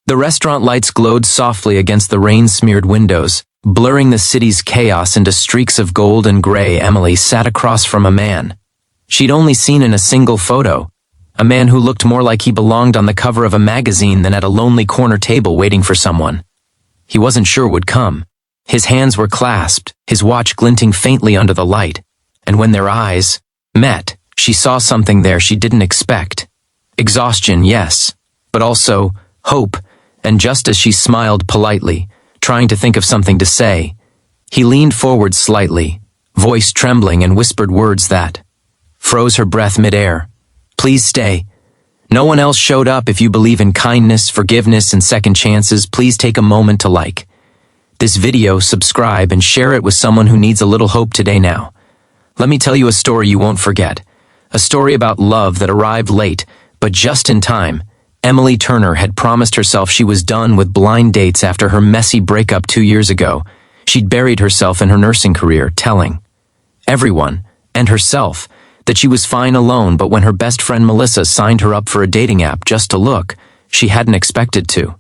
The restaurant lights glowed softly against the rain-smeared windows, blurring the city's chaos into streaks of gold and gray. Emily sat across from a man she'd only seen in a single photo, a man who looked more like he belonged on the cover of a magazine than at a lonely corner table waiting for someone he wasn't sure would come. His hands were clasped, his watch glinting faintly under the light, and when their eyes met, she saw something there she didn't expect. Exhaustion, yes, but also hope, and just as she smiled politely, trying to think of something to say, he leaned forward slightly, voice trembling, and whispered words that froze her breath midair. "Please stay. No one else showed up. If you believe in kindness, forgiveness, and second chances, please take a moment to like this video, subscribe, and share it with someone who needs a little hope today." Now, let me tell you a story you won't forget. A story about love that arrived late, but just in time. Emily Turner had promised herself she was done with blind dates after her messy breakup 2 years ago. She'd buried herself in her nursing career, telling everyone, and herself, that she was fine alone, but when her best friend Melissa signed her up for a dating app just to look, she hadn't expected to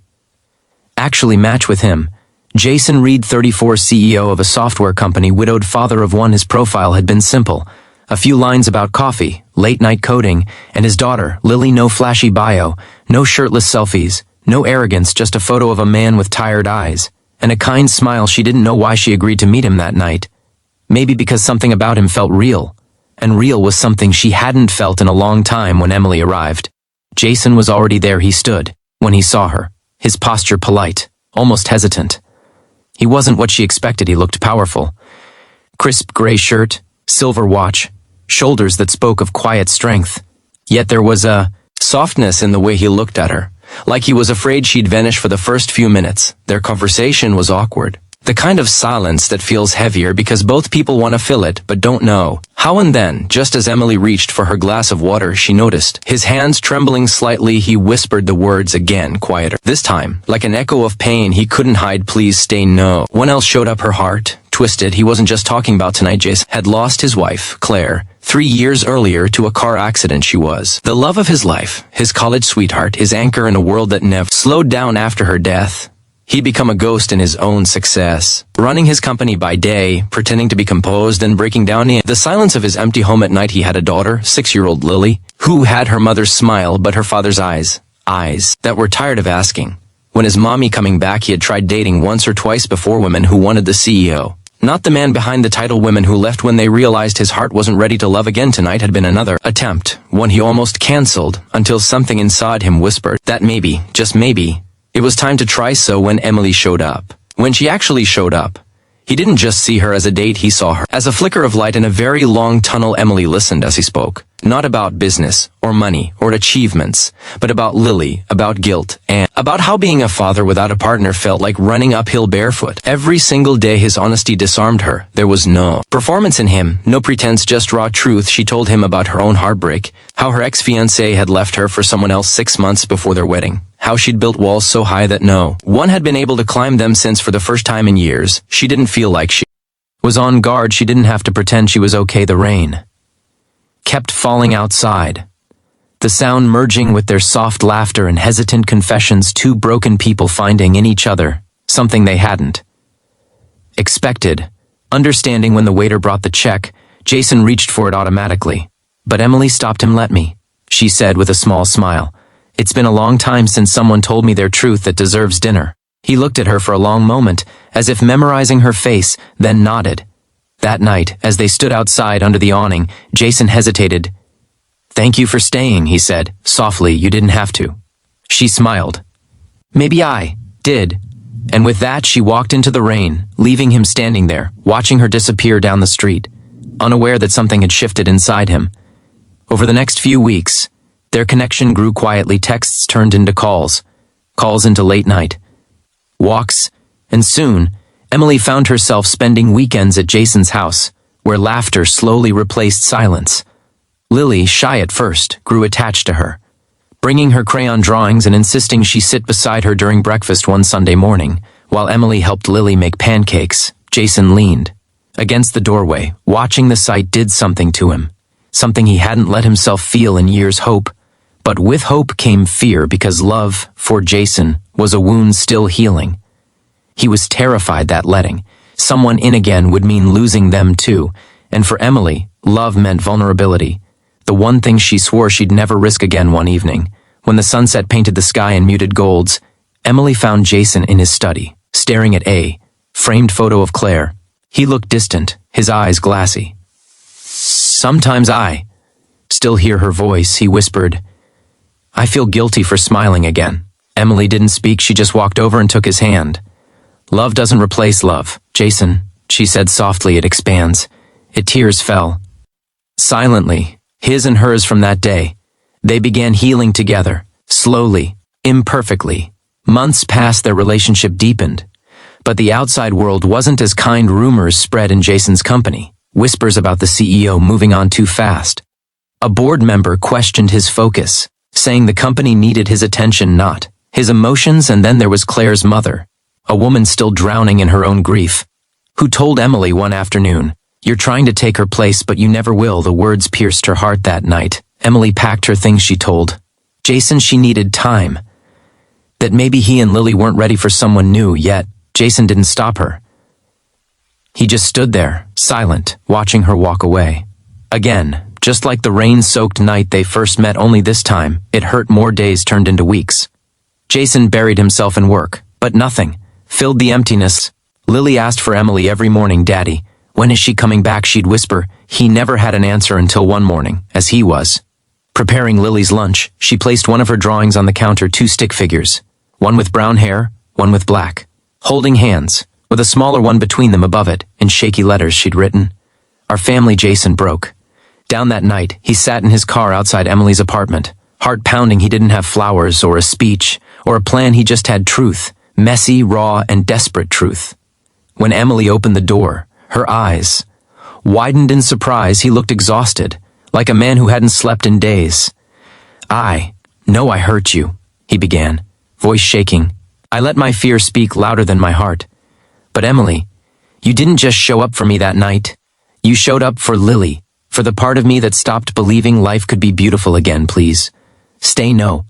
actually match with him. Jason Reed, 34, CEO of a software company, widowed father of one. His profile had been simple. A few lines about coffee, late-night coding, and his daughter, Lily. No flashy bio, no shirtless selfies, no arrogance, just a photo of a man with tired eyes, and a kind smile. She didn't know why she agreed to meet him that night. Maybe because something about him felt real. And real was something she hadn't felt in a long time. When Emily arrived, Jason was already there. He stood when he saw her, his posture polite, almost hesitant. He wasn't what she expected. He looked powerful. Crisp gray shirt, silver watch, shoulders that spoke of quiet strength. Yet there was a softness in the way he looked at her, like he was afraid she'd vanish for the first few minutes. Their conversation was awkward. The kind of silence that feels heavier because both people want to fill it but don't know how. And then, just as Emily reached for her glass of water, she noticed his hands trembling slightly. He whispered the words again, quieter. This time, like an echo of pain he couldn't hide. "Please stay." No one else showed up. Her heart twisted. He wasn't just talking about tonight. Jason had lost his wife, Claire, 3 years earlier to a car accident. She was the love of his life, his college sweetheart, his anchor in a world that never slowed down after her death. He'd become a ghost in his own success, running his company by day, pretending to be composed and breaking down in the silence of his empty home at night. He had a daughter, 6-year-old Lily, who had her mother's smile but her father's eyes that were tired of asking. When his mommy coming back, he had tried dating once or twice before women who wanted the CEO, not the man behind the title. Women who left when they realized his heart wasn't ready to love again. Tonight had been another attempt, one he almost canceled, until something inside him whispered that maybe, just maybe, it was time to try. So when Emily showed up, when she actually showed up, he didn't just see her as a date. He saw her as a flicker of light in a very long tunnel. Emily listened as he spoke, not about business or money or achievements, but about Lily, about guilt, and about how being a father without a partner felt like running uphill barefoot every single day. His honesty disarmed her. There was no performance in him, no pretense, just raw truth. She told him about her own heartbreak, how her ex-fiancé had left her for someone else 6 months before their wedding, how she'd built walls so high that no one had been able to climb them. Since for the first time in years, she didn't feel like she was on guard. She didn't have to pretend she was okay. The rain kept falling outside, the sound merging with their soft laughter and hesitant confessions. Two broken people finding in each other something they hadn't expected. Understanding when the waiter brought the check, Jason reached for it automatically. But Emily stopped him. "Let me," she said with a small smile. "It's been a long time since someone told me their truth that deserves dinner." He looked at her for a long moment, as if memorizing her face, then nodded. That night, as they stood outside under the awning, Jason hesitated. "Thank you for staying," he said, softly. "You didn't have to." She smiled. "Maybe I did." And with that, she walked into the rain, leaving him standing there, watching her disappear down the street, unaware that something had shifted inside him. Over the next few weeks, their connection grew quietly. Texts turned into calls into late night walks, and soon, Emily found herself spending weekends at Jason's house, where laughter slowly replaced silence. Lily, shy at first, grew attached to her, bringing her crayon drawings and insisting she sit beside her during breakfast. One Sunday morning, while Emily helped Lily make pancakes, Jason leaned against the doorway. Watching the sight did something to him, something he hadn't let himself feel in years. Hope, But with hope came fear because love, for Jason, was a wound still healing. He was terrified that letting someone in again would mean losing them too, and for Emily, love meant vulnerability, the one thing she swore she'd never risk again. One evening, when the sunset painted the sky in muted golds, Emily found Jason in his study, staring at a framed photo of Claire. He looked distant, his eyes glassy. "Sometimes I still hear her voice," he whispered. "I feel guilty for smiling again." Emily didn't speak, she just walked over and took his hand. "Love doesn't replace love, Jason," she said softly. "It expands." Tears fell. Silently, his and hers from that day. They began healing together, slowly, imperfectly. Months passed, their relationship deepened. But the outside world wasn't as kind. Rumors spread in Jason's company, whispers about the CEO moving on too fast. A board member questioned his focus, saying the company needed his attention, not his emotions. And then there was Claire's mother, a woman still drowning in her own grief, who told Emily one afternoon, "You're trying to take her place, but you never will." The words pierced her heart that night. Emily packed her things. She told Jason she needed time, that maybe he and Lily weren't ready for someone new yet. Jason didn't stop her. He just stood there, silent, watching her walk away. Again, just like the rain-soaked night they first met, only this time, it hurt more. Days turned into weeks. Jason buried himself in work, but nothing filled the emptiness. Lily asked for Emily every morning. "Daddy, when is she coming back?" she'd whisper. He never had an answer until one morning, as he was preparing Lily's lunch, she placed one of her drawings on the counter, two stick figures, one with brown hair, one with black, holding hands, with a smaller one between them. Above it, in shaky letters, she'd written, "Our family." Jason broke down that night. He sat in his car outside Emily's apartment, heart pounding. He didn't have flowers or a speech or a plan. He just had truth, messy, raw, and desperate truth. When Emily opened the door, her eyes widened in surprise. He looked exhausted, like a man who hadn't slept in days. "I know I hurt you," he began, voice shaking. "I let my fear speak louder than my heart. But Emily, you didn't just show up for me that night. You showed up for Lily, for the part of me that stopped believing life could be beautiful again. Please, stay." No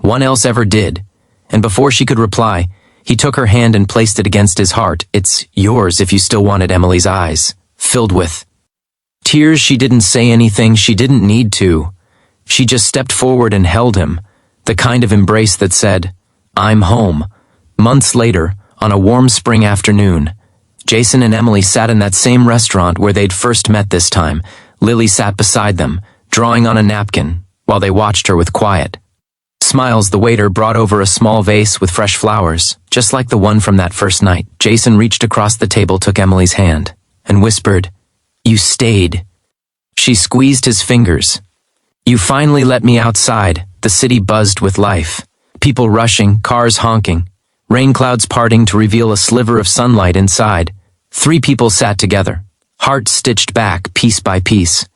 one else ever did. And before she could reply, he took her hand and placed it against his heart. "It's yours if you still want it." Emily's eyes filled with tears. She didn't say anything. She didn't need to. She just stepped forward and held him, the kind of embrace that said, "I'm home." Months later, on a warm spring afternoon, Jason and Emily sat in that same restaurant where they'd first met. This time, Lily sat beside them, drawing on a napkin, while they watched her with quiet smiles. The waiter brought over a small vase with fresh flowers, just like the one from that first night. Jason reached across the table, took Emily's hand, and whispered, "You stayed." She squeezed his fingers. "You finally let me outside." The city buzzed with life. People rushing, cars honking, rain clouds parting to reveal a sliver of sunlight inside. 3 people sat together, hearts stitched back piece by piece.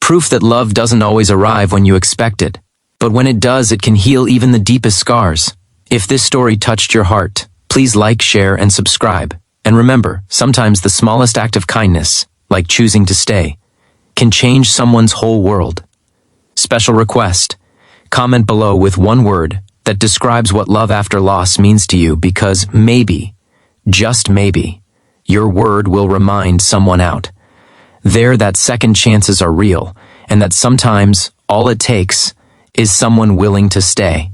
Proof that love doesn't always arrive when you expect it, but when it does, it can heal even the deepest scars. If this story touched your heart, please like, share, and subscribe. And remember, sometimes the smallest act of kindness, like choosing to stay, can change someone's whole world. Special request: comment below with one word that describes what love after loss means to you, because maybe, just maybe, your word will remind someone out there that second chances are real, and that sometimes all it takes is someone willing to stay.